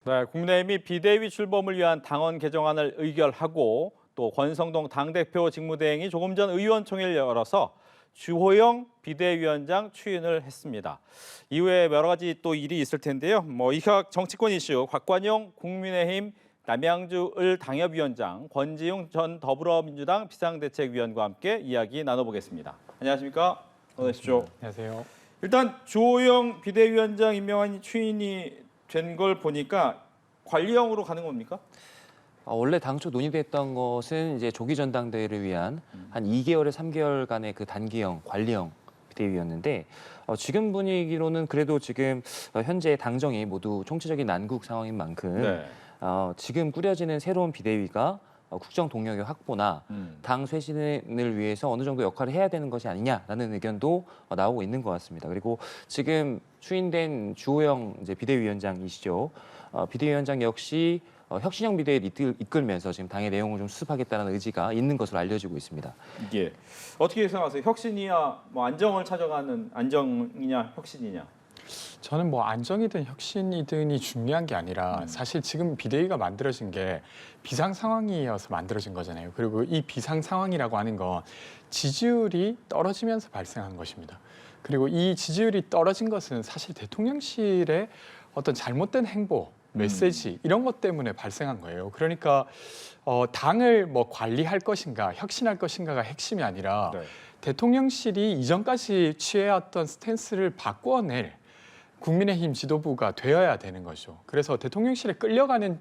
네, 국민의힘이 비대위 출범을 위한 당원 개정안을 의결하고 또 권성동 당대표 직무대행이 조금 전 의원총회를 열어서 주호영 비대위원장 추인을 했습니다. 이후에 여러 가지 또 일이 있을 텐데요. 이각 정치권 이슈 곽관용 국민의힘 남양주을 당협위원장, 권지웅 전 더불어민주당 비상대책위원과 함께 이야기 나눠보겠습니다. 안녕하십니까? 어서 오십시오. 안녕하세요. 일단 주호영 비대위원장 임명안이 추인이 된 걸 보니까 관리형으로 가는 겁니까? 원래 당초 논의됐던 것은 이제 조기 전당대회를 위한 한 2개월에 3개월간의 그 단기형 관리형 비대위였는데 지금 분위기로는 그래도 지금 현재 당정이 모두 총체적인 난국 상황인 만큼 네. 지금 꾸려지는 새로운 비대위가 국정 동력의 확보나 당 쇄신을 위해서 어느 정도 역할을 해야 되는 것이 아니냐라는 의견도 나오고 있는 것 같습니다. 그리고 지금 추인된 주호영 이제 비대위원장이시죠. 비대위원장 역시 혁신형 비대위를 이끌면서 지금 당의 내용을 좀 수습하겠다는 의지가 있는 것으로 알려지고 있습니다. 이게 어떻게 생각하세요? 혁신이야, 안정을 찾아가는 안정이냐, 혁신이냐? 저는 안정이든 혁신이든이 중요한 게 아니라 사실 지금 비대위가 만들어진 게 비상 상황이어서 만들어진 거잖아요. 그리고 이 비상 상황이라고 하는 건 지지율이 떨어지면서 발생한 것입니다. 그리고 이 지지율이 떨어진 것은 사실 대통령실의 어떤 잘못된 행보, 메시지 이런 것 때문에 발생한 거예요. 그러니까 당을 관리할 것인가, 혁신할 것인가가 핵심이 아니라 네. 대통령실이 이전까지 취해왔던 스탠스를 바꿔낼 국민의힘 지도부가 되어야 되는 거죠. 그래서 대통령실에 끌려가는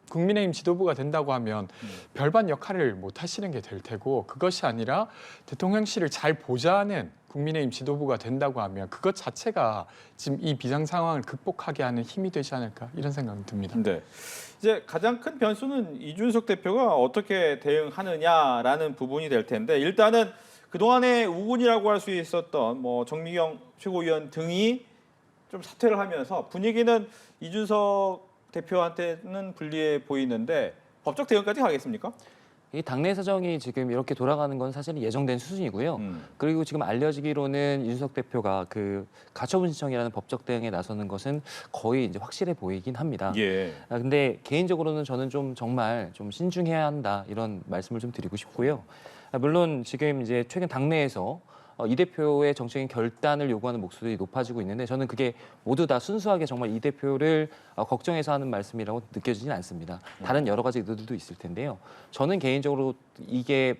국민의힘 지도부가 된다고 하면 별반 역할을 못 하시는 게 될 테고, 그것이 아니라 대통령실을 잘 보좌하는 국민의힘 지도부가 된다고 하면 그것 자체가 지금 이 비상 상황을 극복하게 하는 힘이 되지 않을까, 이런 생각이 듭니다. 네. 이제 가장 큰 변수는 이준석 대표가 어떻게 대응하느냐라는 부분이 될 텐데, 일단은 그동안의 우군이라고 할 수 있었던 정미경 최고위원 등이 좀 사퇴를 하면서 분위기는 이준석 대표한테는 불리해 보이는데 법적 대응까지 가겠습니까? 이 당내 사정이 지금 이렇게 돌아가는 건 사실은 예정된 수준이고요. 그리고 지금 알려지기로는 이준석 대표가 그 가처분 신청이라는 법적 대응에 나서는 것은 거의 이제 확실해 보이긴 합니다. 예. 근데 개인적으로는 저는 정말 좀 신중해야 한다, 이런 말씀을 좀 드리고 싶고요. 물론 지금 이제 최근 당내에서 이 대표의 정책적인 결단을 요구하는 목소리가 높아지고 있는데, 저는 그게 모두 다 순수하게 정말 이 대표를 걱정해서 하는 말씀이라고 느껴지진 않습니다. 다른 여러 가지 의도들도 있을 텐데요. 저는 개인적으로 이게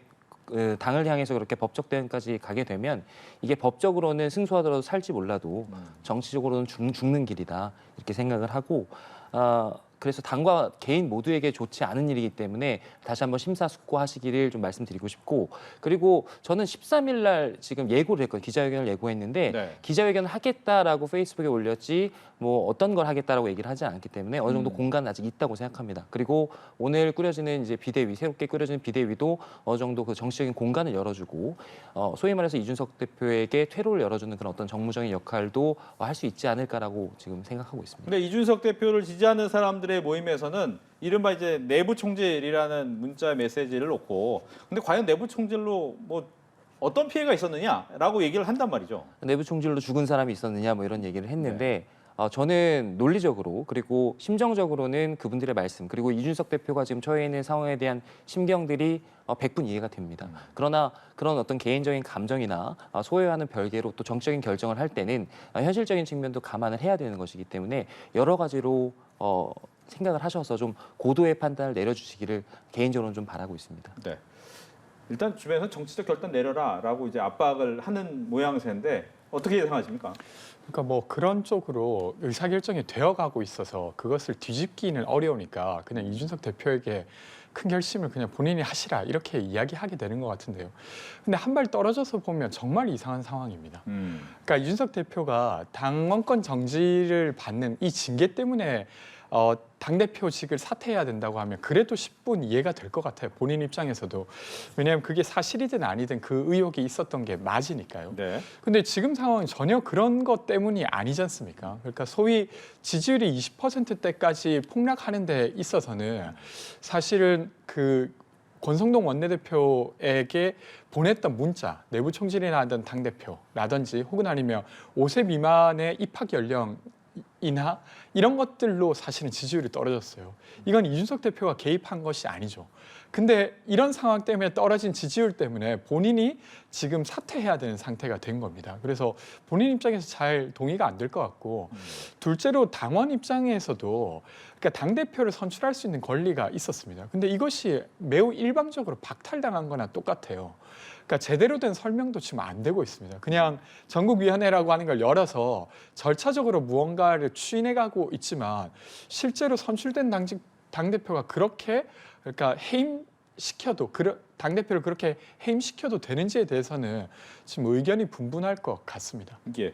당을 향해서 그렇게 법적 대응까지 가게 되면 이게 법적으로는 승소하더라도 살지 몰라도 정치적으로는 죽는 길이다, 이렇게 생각을 하고, 그래서 당과 개인 모두에게 좋지 않은 일이기 때문에 다시 한번 심사숙고하시기를 좀 말씀드리고 싶고, 그리고 저는 13일 날 지금 예고를 했거든요. 기자회견을 예고했는데 네. 기자회견을 하겠다라고 페이스북에 올렸지 어떤 걸 하겠다라고 얘기를 하지 않았기 때문에 어느 정도 공간은 아직 있다고 생각합니다. 그리고 오늘 꾸려지는 이제 비대위, 새롭게 꾸려지는 비대위도 어느 정도 그 정치적인 공간을 열어주고 소위 말해서 이준석 대표에게 퇴로를 열어주는 그런 어떤 정무적인 역할도 할 수 있지 않을까라고 지금 생각하고 있습니다. 근데 이준석 대표를 지지하는 사람들의 모임에서는 이른바 이제 내부 총질이라는 문자 메시지를 놓고, 근데 과연 내부 총질로 어떤 피해가 있었느냐라고 얘기를 한단 말이죠. 내부 총질로 죽은 사람이 있었느냐 이런 얘기를 했는데, 저는 논리적으로 그리고 심정적으로는 그분들의 말씀, 그리고 이준석 대표가 지금 처해 있는 상황에 대한 심경들이 100분 이해가 됩니다. 그러나 그런 어떤 개인적인 감정이나 소외와는 별개로 또 정치적인 결정을 할 때는 현실적인 측면도 감안을 해야 되는 것이기 때문에 여러 가지로 생각을 하셔서 좀 고도의 판단을 내려주시기를 개인적으로는 좀 바라고 있습니다. 네. 일단 주변에서 정치적 결단 내려라라고 이제 압박을 하는 모양새인데 어떻게 예상하십니까? 그러니까 그런 쪽으로 의사결정이 되어가고 있어서 그것을 뒤집기는 어려우니까 그냥 이준석 대표에게 큰 결심을 그냥 본인이 하시라, 이렇게 이야기하게 되는 것 같은데요. 근데 한 발 떨어져서 보면 정말 이상한 상황입니다. 그러니까 이준석 대표가 당원권 정지를 받는 이 징계 때문에 당대표직을 사퇴해야 된다고 하면 그래도 10분 이해가 될 것 같아요. 본인 입장에서도. 왜냐하면 그게 사실이든 아니든 그 의혹이 있었던 게 맞으니까요. 네. 근데 지금 상황은 전혀 그런 것 때문이 아니지 않습니까? 그러니까 소위 지지율이 20%대까지 폭락하는 데 있어서는 사실은 그 권성동 원내대표에게 보냈던 문자, 내부 총질이나 하던 당대표라든지 혹은 아니면 5세 미만의 입학 연령 이나 이런 것들로 사실은 지지율이 떨어졌어요. 이건 이준석 대표가 개입한 것이 아니죠. 근데 이런 상황 때문에 떨어진 지지율 때문에 본인이 지금 사퇴해야 되는 상태가 된 겁니다. 그래서 본인 입장에서 잘 동의가 안 될 것 같고, 둘째로 당원 입장에서도 그러니까 당대표를 선출할 수 있는 권리가 있었습니다. 근데 이것이 매우 일방적으로 박탈당한 거나 똑같아요. 그러니까 제대로 된 설명도 지금 안 되고 있습니다. 그냥 전국위원회라고 하는 걸 열어서 절차적으로 무언가를 추진해가고 있지만 실제로 선출된 당대표가 그렇게 그러니까 해임시켜도 당대표를 그렇게 해임시켜도 되는지에 대해서는 지금 의견이 분분할 것 같습니다. 이게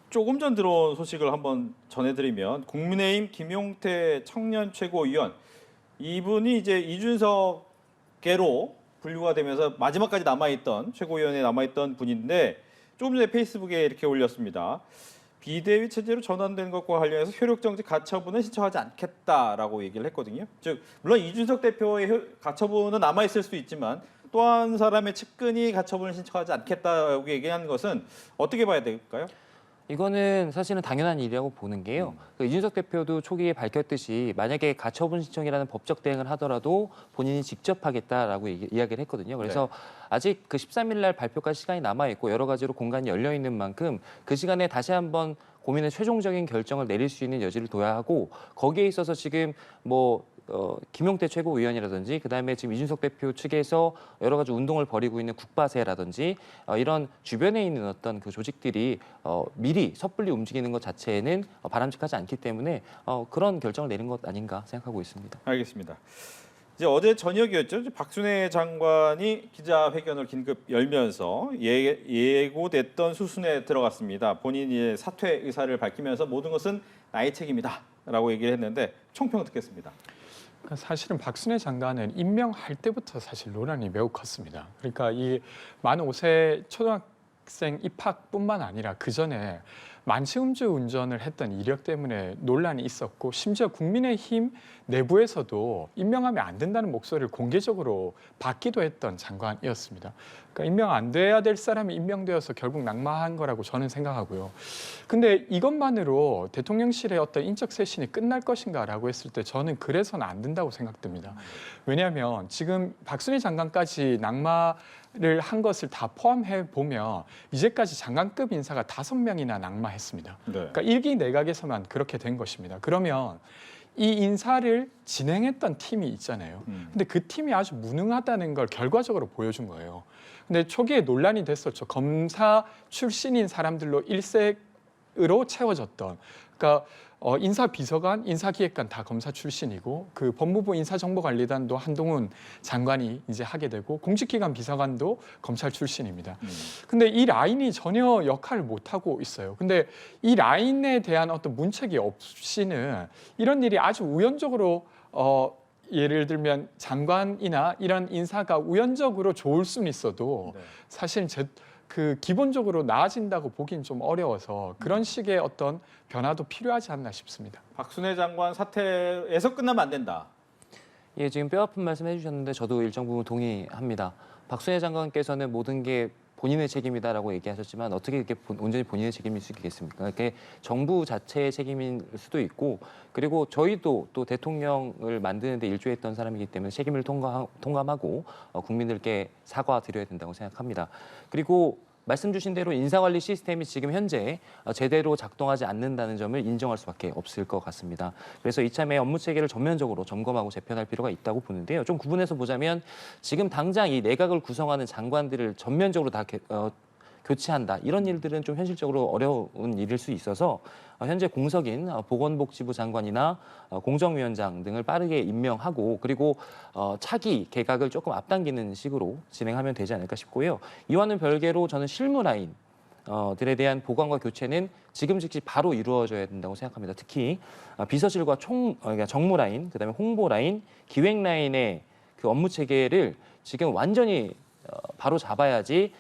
조금 전 들어온 소식을 한번 전해드리면 국민의힘 김용태 청년 최고위원 이분이 이제 이준석계로 분류가 되면서 마지막까지 남아있던 최고위원에 남아있던 분인데 조금 전에 페이스북에 이렇게 올렸습니다. 비대위 체제로 전환된 것과 관련해서 효력정지 가처분은 신청하지 않겠다라고 얘기를 했거든요. 즉 물론 이준석 대표의 가처분은 남아있을 수 있지만 또 한 사람의 측근이 가처분을 신청하지 않겠다라고 얘기한 것은 어떻게 봐야 될까요? 이거는 사실은 당연한 일이라고 보는 게요. 그 이준석 대표도 초기에 밝혔듯이 만약에 가처분 신청이라는 법적 대응을 하더라도 본인이 직접 하겠다라고 이야기를 했거든요. 그래서 아직 그 13일 날 발표까지 시간이 남아 있고 여러 가지로 공간이 열려 있는 만큼 그 시간에 다시 한번 고민의 최종적인 결정을 내릴 수 있는 여지를 둬야 하고, 거기에 있어서 지금 김용태 최고위원이라든지 그다음에 지금 이준석 대표 측에서 여러 가지 운동을 벌이고 있는 국바세라든지 이런 주변에 있는 어떤 그 조직들이 미리 섣불리 움직이는 것 자체는 바람직하지 않기 때문에 그런 결정을 내린 것 아닌가 생각하고 있습니다. 알겠습니다. 이제 어제 저녁이었죠. 이제 박순애 장관이 기자회견을 긴급 열면서 예고됐던 수순에 들어갔습니다. 본인이 사퇴 의사를 밝히면서 모든 것은 나의 책임이다라고 얘기를 했는데 총평 듣겠습니다. 사실은 박순애 장관은 임명할 때부터 사실 논란이 매우 컸습니다. 그러니까 이 만 5세 초등학생 입학뿐만 아니라 그 전에 만취음주 운전을 했던 이력 때문에 논란이 있었고, 심지어 국민의힘 내부에서도 임명하면 안 된다는 목소리를 공개적으로 받기도 했던 장관이었습니다. 그러니까 임명 안 돼야 될 사람이 임명되어서 결국 낙마한 거라고 저는 생각하고요. 근데 이것만으로 대통령실의 어떤 인적 쇄신이 끝날 것인가라고 했을 때 저는 그래서는 안 된다고 생각됩니다. 왜냐하면 지금 박순애 장관까지 낙마를 한 것을 다 포함해 보면 이제까지 장관급 인사가 5명이나 낙마했습니다. 그러니까 1기 내각에서만 그렇게 된 것입니다. 그러면 이 인사를 진행했던 팀이 있잖아요. 근데 그 팀이 아주 무능하다는 걸 결과적으로 보여준 거예요. 근데 초기에 논란이 됐었죠. 검사 출신인 사람들로 일색으로 채워졌던. 그러니까 인사비서관, 인사기획관 다 검사 출신이고, 그 법무부 인사정보관리단도 한동훈 장관이 이제 하게 되고, 공직기관 비서관도 검찰 출신입니다. 근데 이 라인이 전혀 역할을 못 하고 있어요. 근데 이 라인에 대한 어떤 문책이 없이는 이런 일이 아주 우연적으로 예를 들면 장관이나 이런 인사가 우연적으로 좋을 수는 있어도 사실 그 기본적으로 나아진다고 보긴 좀 어려워서 그런 식의 어떤 변화도 필요하지 않나 싶습니다. 박순애 장관 사퇴에서 끝나면 안 된다. 예, 지금 뼈아픈 말씀 해주셨는데 저도 일정 부분 동의합니다. 박순애 장관께서는 모든 게 본인의 책임이다라고 얘기하셨지만 어떻게 이렇게 온전히 본인의 책임일 수 있겠습니까? 이게 정부 자체의 책임일 수도 있고, 그리고 저희도 또 대통령을 만드는 데 일조했던 사람이기 때문에 책임을 통감하고 국민들께 사과드려야 된다고 생각합니다. 그리고 말씀 주신 대로 인사관리 시스템이 지금 현재 제대로 작동하지 않는다는 점을 인정할 수밖에 없을 것 같습니다. 그래서 이참에 업무 체계를 전면적으로 점검하고 재편할 필요가 있다고 보는데요. 좀 구분해서 보자면 지금 당장 이 내각을 구성하는 장관들을 전면적으로 다 교체한다. 이런 일들은 좀 현실적으로 어려운 일일 수 있어서 현재 공석인 보건복지부 장관이나 공정위원장 등을 빠르게 임명하고, 그리고 차기 개각을 조금 앞당기는 식으로 진행하면 되지 않을까 싶고요. 이와는 별개로 저는 실무 라인 들에 대한 보강과 교체는 지금 즉시 바로 이루어져야 된다고 생각합니다. 특히 비서실과 그러니까 정무 라인, 그다음에 홍보 라인, 기획 라인의 그 업무 체계를 지금 완전히 바로 잡아야지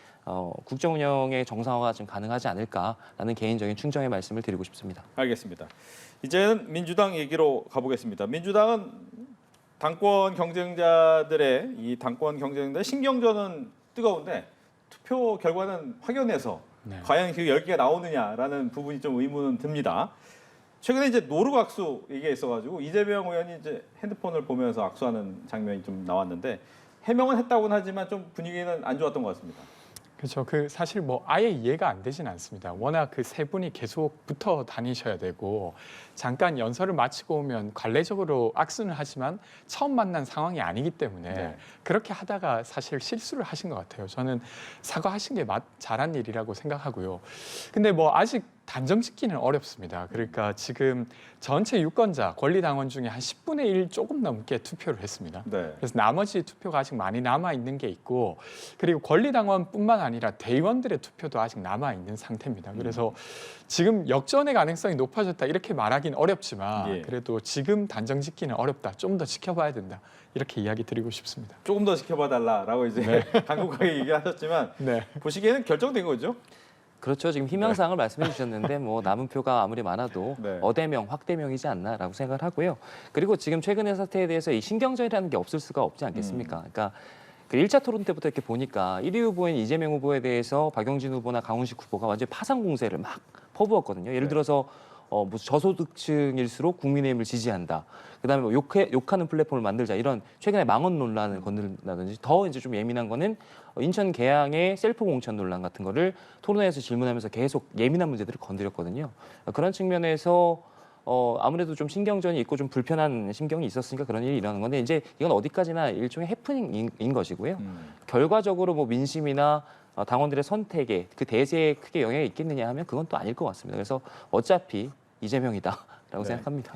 국정 운영의 정상화가 좀 가능하지 않을까라는 개인적인 충정의 말씀을 드리고 싶습니다. 알겠습니다. 이제는 민주당 얘기로 가보겠습니다. 민주당은 당권 경쟁자들의 신경전은 뜨거운데 투표 결과는 확연해서 과연 그 열기가 나오느냐라는 부분이 좀 의문은 듭니다. 최근에 이제 노르 악수 이게 있어가지고 이재명 의원이 이제 핸드폰을 보면서 악수하는 장면이 좀 나왔는데 해명은 했다고는 하지만 좀 분위기는 안 좋았던 것 같습니다. 그렇죠. 그 사실 뭐 아예 이해가 안 되진 않습니다. 워낙 그 세 분이 계속 붙어 다니셔야 되고 잠깐 연설을 마치고 오면 관례적으로 악수는 하지만 처음 만난 상황이 아니기 때문에 네. 그렇게 하다가 사실 실수를 하신 것 같아요. 저는 사과하신 게 잘한 일이라고 생각하고요. 근데 뭐 아직 단정짓기는 어렵습니다. 그러니까 지금 전체 유권자 권리당원 중에 한 10분의 1 조금 넘게 투표를 했습니다. 네. 그래서 나머지 투표가 아직 많이 남아 있는 게 있고 그리고 권리당원뿐만 아니라 대의원들의 투표도 아직 남아 있는 상태입니다. 그래서 지금 역전의 가능성이 높아졌다 이렇게 말하긴 어렵지만 예. 그래도 지금 단정짓기는 어렵다. 좀 더 지켜봐야 된다. 이렇게 이야기 드리고 싶습니다. 조금 더 지켜봐달라라고 이제 간곡하게 얘기하셨지만 네. 보시기에는 결정된 거죠? 그렇죠. 지금 희망사항을 말씀해 주셨는데 뭐 남은 표가 아무리 많아도 네. 어대명, 확대명이지 않나라고 생각을 하고요. 그리고 지금 최근의 사태에 대해서 이 신경전이라는 게 없을 수가 없지 않겠습니까? 그러니까 그 1차 토론 때부터 이렇게 보니까 1위 후보인 이재명 후보에 대해서 박용진 후보나 강훈식 후보가 완전 파상 공세를 막 퍼부었거든요. 예를 네. 들어서 무슨 저소득층일수록 국민의힘을 지지한다. 그다음에 뭐 욕하는 플랫폼을 만들자 이런 최근에 망언 논란을 건든다든지 더 이제 좀 예민한 거는 인천 계양의 셀프 공천 논란 같은 거를 토론회에서 질문하면서 계속 예민한 문제들을 건드렸거든요. 그런 측면에서 아무래도 좀 신경전이 있고 좀 불편한 심경이 있었으니까 그런 일이 일어나는 건데 이제 이건 어디까지나 일종의 해프닝인 것이고요. 결과적으로 뭐 민심이나 당원들의 선택에 그 대세에 크게 영향이 있겠느냐 하면 그건 또 아닐 것 같습니다. 그래서 어차피 이재명이다라고 네. 생각합니다.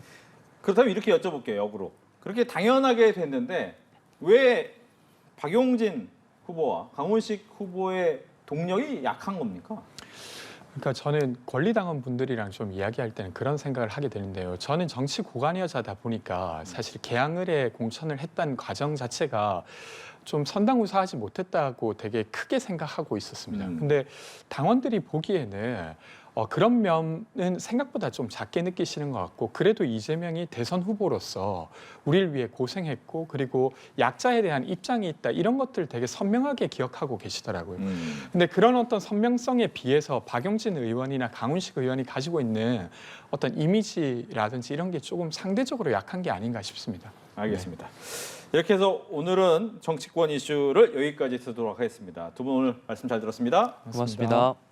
그렇다면 이렇게 여쭤볼게요. 역으로. 그렇게 당연하게 됐는데 왜 박용진 후보와 강훈식 후보의 동력이 약한 겁니까? 그러니까 저는 권리당원 분들이랑 좀 이야기할 때는 그런 생각을 하게 되는데요. 저는 정치 고관여자다 보니까 사실 개항을에 공천을 했다는 과정 자체가 좀 선당우사하지 못했다고 되게 크게 생각하고 있었습니다. 근데 당원들이 보기에는 그런 면은 생각보다 좀 작게 느끼시는 것 같고 그래도 이재명이 대선 후보로서 우리를 위해 고생했고 그리고 약자에 대한 입장이 있다 이런 것들 되게 선명하게 기억하고 계시더라고요. 근데 그런 어떤 선명성에 비해서 박용진 의원이나 강훈식 의원이 가지고 있는 어떤 이미지라든지 이런 게 조금 상대적으로 약한 게 아닌가 싶습니다. 알겠습니다. 이렇게 해서 오늘은 정치권 이슈를 여기까지 듣도록 하겠습니다. 두 분 오늘 말씀 잘 들었습니다. 고맙습니다.